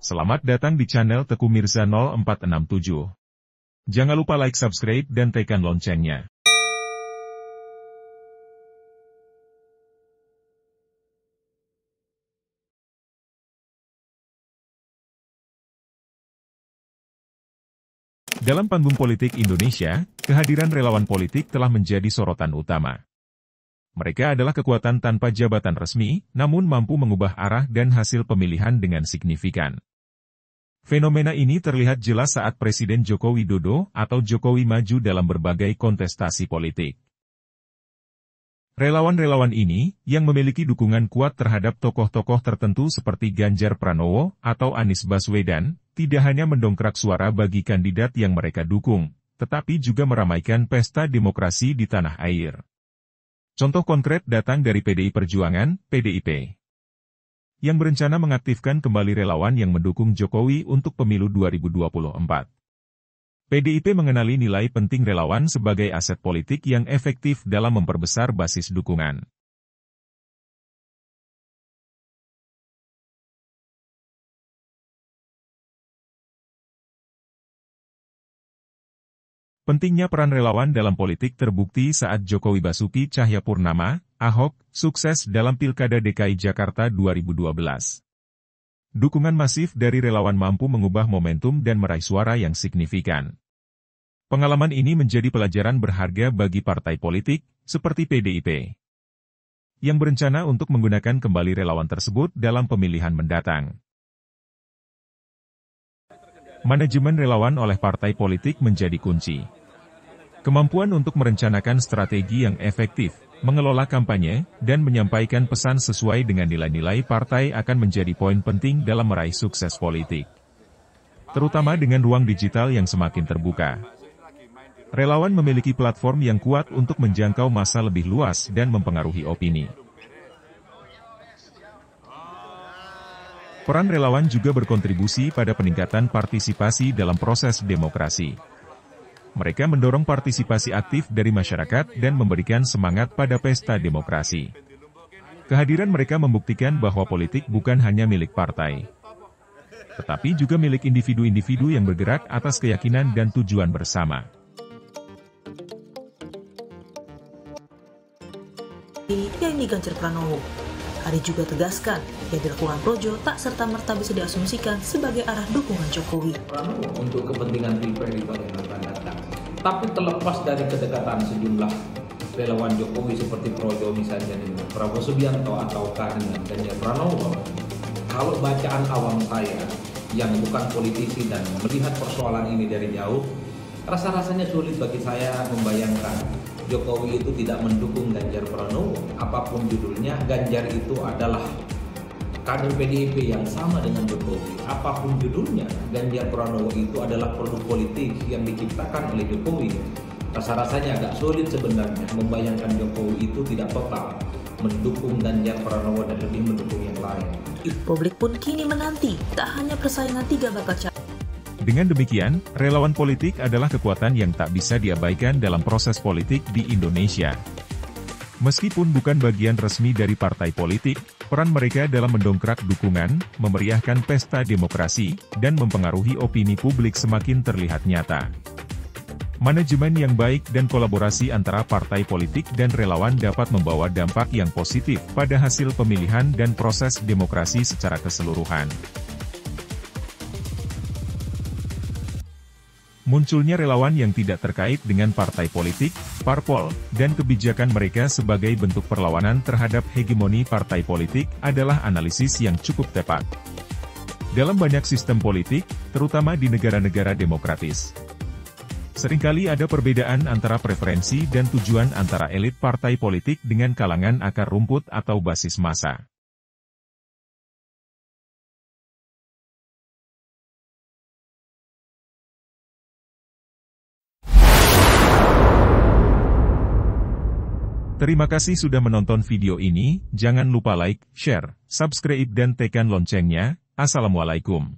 Selamat datang di channel Teku Mirza 0467. Jangan lupa like, subscribe, dan tekan loncengnya. Dalam panggung politik Indonesia, kehadiran relawan politik telah menjadi sorotan utama. Mereka adalah kekuatan tanpa jabatan resmi, namun mampu mengubah arah dan hasil pemilihan dengan signifikan. Fenomena ini terlihat jelas saat Presiden Joko Widodo atau Jokowi maju dalam berbagai kontestasi politik. Relawan-relawan ini, yang memiliki dukungan kuat terhadap tokoh-tokoh tertentu seperti Ganjar Pranowo atau Anies Baswedan, tidak hanya mendongkrak suara bagi kandidat yang mereka dukung, tetapi juga meramaikan pesta demokrasi di tanah air. Contoh konkret datang dari PDI Perjuangan, PDIP, yang berencana mengaktifkan kembali relawan yang mendukung Jokowi untuk pemilu 2024. PDIP mengenali nilai penting relawan sebagai aset politik yang efektif dalam memperbesar basis dukungan. Pentingnya peran relawan dalam politik terbukti saat Jokowi Basuki Cahayapurnama, Ahok, sukses dalam Pilkada DKI Jakarta 2012. Dukungan masif dari relawan mampu mengubah momentum dan meraih suara yang signifikan. Pengalaman ini menjadi pelajaran berharga bagi partai politik, seperti PDIP, yang berencana untuk menggunakan kembali relawan tersebut dalam pemilihan mendatang. Manajemen relawan oleh partai politik menjadi kunci. Kemampuan untuk merencanakan strategi yang efektif, mengelola kampanye, dan menyampaikan pesan sesuai dengan nilai-nilai partai akan menjadi poin penting dalam meraih sukses politik. Terutama dengan ruang digital yang semakin terbuka. Relawan memiliki platform yang kuat untuk menjangkau massa lebih luas dan mempengaruhi opini. Peran relawan juga berkontribusi pada peningkatan partisipasi dalam proses demokrasi. Mereka mendorong partisipasi aktif dari masyarakat dan memberikan semangat pada pesta demokrasi. Kehadiran mereka membuktikan bahwa politik bukan hanya milik partai, tetapi juga milik individu-individu yang bergerak atas keyakinan dan tujuan bersama. Yakni Ganjar Pranowo. Hari juga tegaskan, yang dilakukan Projo tak serta-merta bisa diasumsikan sebagai arah dukungan Jokowi. Pranowo untuk kepentingan Pilpres di tahun yang akan datang. Tapi terlepas dari kedekatan sejumlah relawan Jokowi seperti Projo misalnya dengan Prabowo Subianto ataukah dengan Ganjar Pranowo, kalau bacaan awam saya yang bukan politisi dan melihat persoalan ini dari jauh, rasa-rasanya sulit bagi saya membayangkan Jokowi itu tidak mendukung Ganjar Pranowo. Apapun judulnya, Ganjar itu adalah kader PDIP yang sama dengan Jokowi. Apapun judulnya, Ganjar Pranowo itu adalah produk politik yang diciptakan oleh Jokowi. Rasa-rasanya agak sulit sebenarnya membayangkan Jokowi itu tidak total mendukung Ganjar Pranowo dan lebih mendukung yang lain. Publik pun kini menanti tak hanya persaingan tiga bakal calon. Dengan demikian, relawan politik adalah kekuatan yang tak bisa diabaikan dalam proses politik di Indonesia. Meskipun bukan bagian resmi dari partai politik, peran mereka dalam mendongkrak dukungan, memeriahkan pesta demokrasi, dan mempengaruhi opini publik semakin terlihat nyata. Manajemen yang baik dan kolaborasi antara partai politik dan relawan dapat membawa dampak yang positif pada hasil pemilihan dan proses demokrasi secara keseluruhan. Munculnya relawan yang tidak terkait dengan partai politik, parpol, dan kebijakan mereka sebagai bentuk perlawanan terhadap hegemoni partai politik adalah analisis yang cukup tepat. Dalam banyak sistem politik, terutama di negara-negara demokratis, seringkali ada perbedaan antara preferensi dan tujuan antara elit partai politik dengan kalangan akar rumput atau basis massa. Terima kasih sudah menonton video ini, jangan lupa like, share, subscribe dan tekan loncengnya. Assalamualaikum.